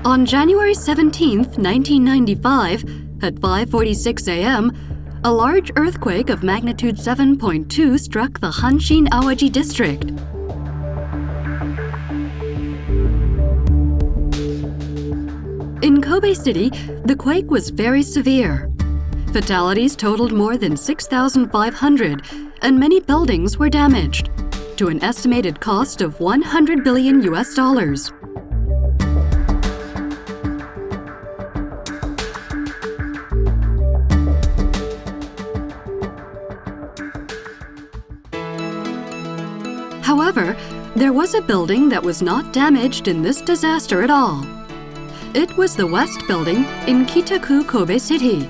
On January 17, 1995, at 5:46 a.m., a large earthquake of magnitude 7.2 struck the Hanshin-Awaji district. In Kobe City, the quake was very severe. Fatalities totaled more than 6,500, and many buildings were damaged, to an estimated cost of $100 billion. However, there was a building that was not damaged in this disaster at all. It was the West Building in Kitaku, Kobe City.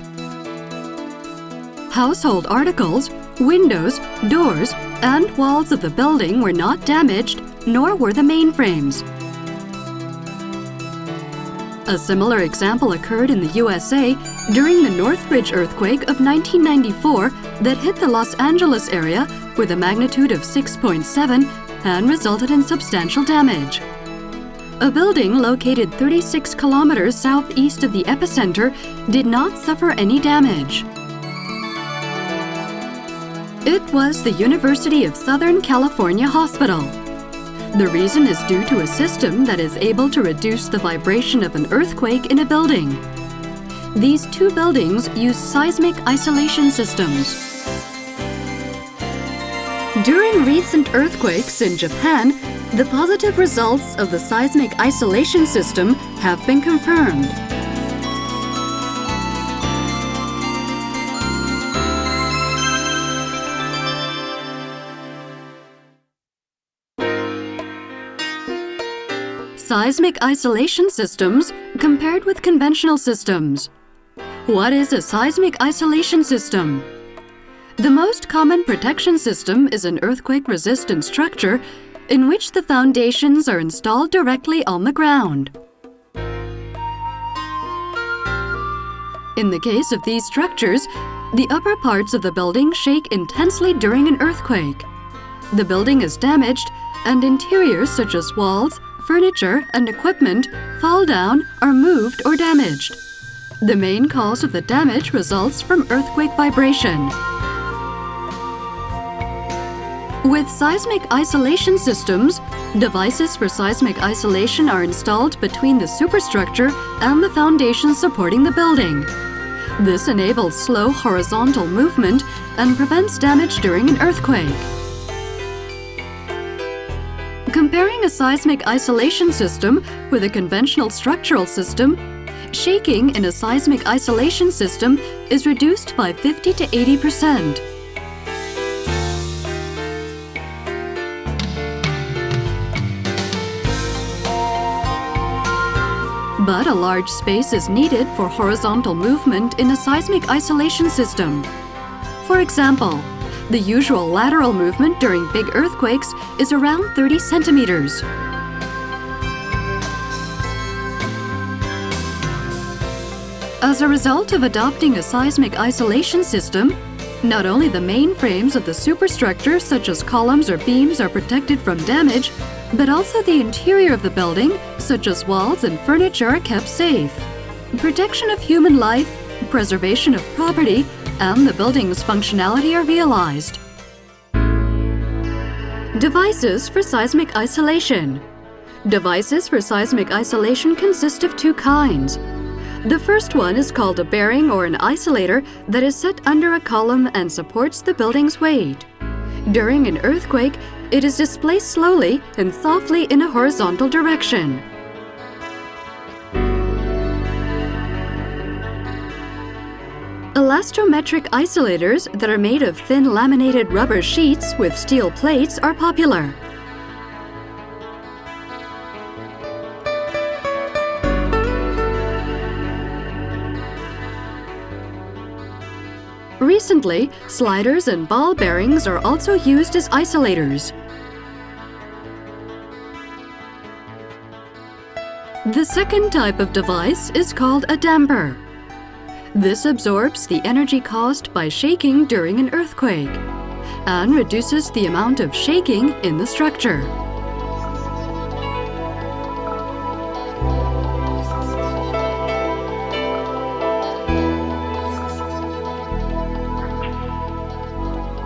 Household articles, windows, doors, and walls of the building were not damaged, nor were the mainframes. A similar example occurred in the USA during the Northridge earthquake of 1994 that hit the Los Angeles area with a magnitude of 6.7 and resulted in substantial damage. A building located 36 kilometers southeast of the epicenter did not suffer any damage. It was the University of Southern California Hospital. The reason is due to a system that is able to reduce the vibration of an earthquake in a building. These two buildings use seismic isolation systems. During recent earthquakes in Japan, the positive results of the seismic isolation system have been confirmed. Seismic isolation systems compared with conventional systems. What is a seismic isolation system? The most common protection system is an earthquake-resistant structure in which the foundations are installed directly on the ground. In the case of these structures, the upper parts of the building shake intensely during an earthquake. The building is damaged, and interiors such as walls, furniture, and equipment fall down, are moved, or damaged. The main cause of the damage results from earthquake vibration. With seismic isolation systems, devices for seismic isolation are installed between the superstructure and the foundation supporting the building. This enables slow horizontal movement and prevents damage during an earthquake. Comparing a seismic isolation system with a conventional structural system, shaking in a seismic isolation system is reduced by 50 to 80%. But a large space is needed for horizontal movement in a seismic isolation system. For example, the usual lateral movement during big earthquakes is around 30 centimeters. As a result of adopting a seismic isolation system, not only the main frames of the superstructure such as columns or beams are protected from damage, but also the interior of the building, such as walls and furniture, are kept safe. Protection of human life, preservation of property, and the building's functionality are realized. Devices for seismic isolation. Devices for seismic isolation consist of two kinds. The first one is called a bearing or an isolator that is set under a column and supports the building's weight. During an earthquake, it is displaced slowly and softly in a horizontal direction. Elastometric isolators that are made of thin laminated rubber sheets with steel plates are popular. Recently, sliders and ball bearings are also used as isolators. The second type of device is called a damper. This absorbs the energy caused by shaking during an earthquake and reduces the amount of shaking in the structure.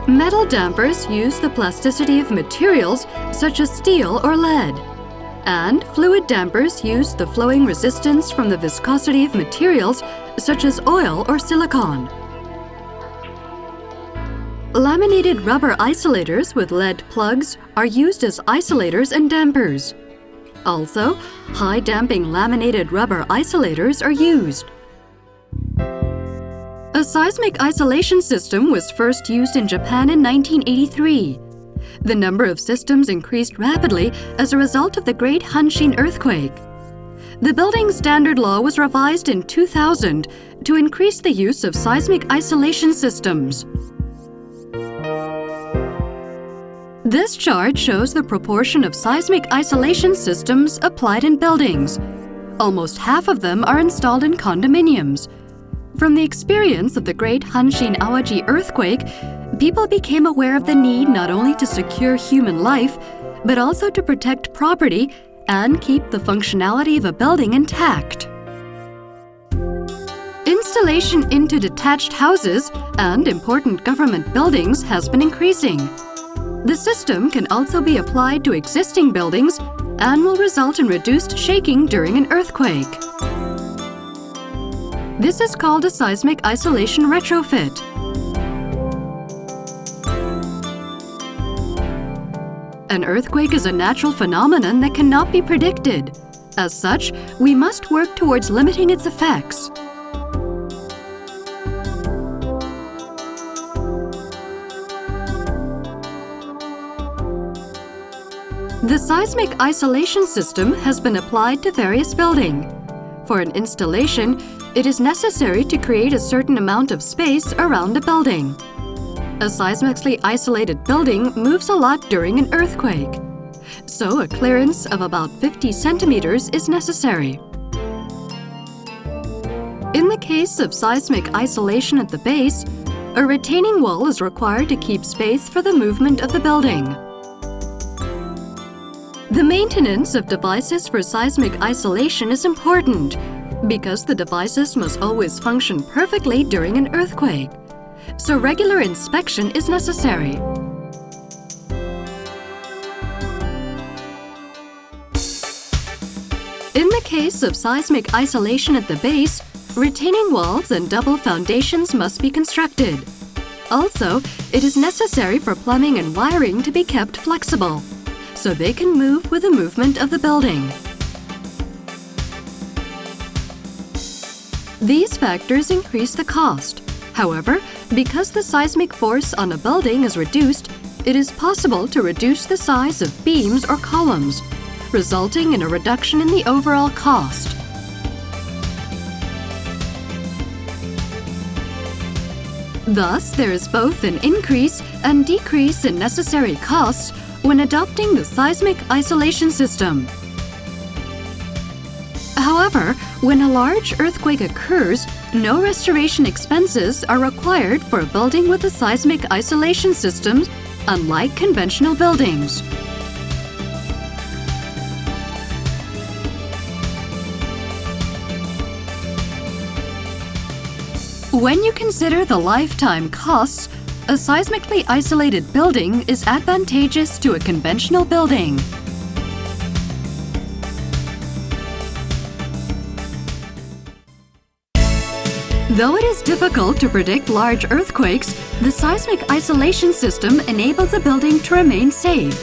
Metal dampers use the plasticity of materials such as steel or lead. And fluid dampers use the flowing resistance from the viscosity of materials such as oil or silicone. Laminated rubber isolators with lead plugs are used as isolators and dampers. Also, high-damping laminated rubber isolators are used. A seismic isolation system was first used in Japan in 1983. The number of systems increased rapidly as a result of the Great Hanshin earthquake. The building standard law was revised in 2000 to increase the use of seismic isolation systems. This chart shows the proportion of seismic isolation systems applied in buildings. Almost half of them are installed in condominiums. From the experience of the Great Hanshin Awaji earthquake, people became aware of the need not only to secure human life, but also to protect property and keep the functionality of a building intact. Installation into detached houses and important government buildings has been increasing. The system can also be applied to existing buildings and will result in reduced shaking during an earthquake. This is called a seismic isolation retrofit. An earthquake is a natural phenomenon that cannot be predicted. As such, we must work towards limiting its effects. The seismic isolation system has been applied to various buildings. For an installation, it is necessary to create a certain amount of space around a building. A seismically isolated building moves a lot during an earthquake, so a clearance of about 50 centimeters is necessary. In the case of seismic isolation at the base, a retaining wall is required to keep space for the movement of the building. The maintenance of devices for seismic isolation is important because the devices must always function perfectly during an earthquake, so regular inspection is necessary. In the case of seismic isolation at the base, retaining walls and double foundations must be constructed. Also, it is necessary for plumbing and wiring to be kept flexible, so they can move with the movement of the building. These factors increase the cost. However, because the seismic force on a building is reduced, it is possible to reduce the size of beams or columns, resulting in a reduction in the overall cost. Thus, there is both an increase and decrease in necessary costs when adopting the seismic isolation system. However, when a large earthquake occurs, no restoration expenses are required for a building with a seismic isolation system, unlike conventional buildings. When you consider the lifetime costs, a seismically isolated building is advantageous to a conventional building. Though it is difficult to predict large earthquakes, the seismic isolation system enables a building to remain safe.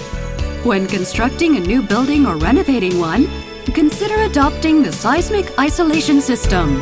When constructing a new building or renovating one, consider adopting the seismic isolation system.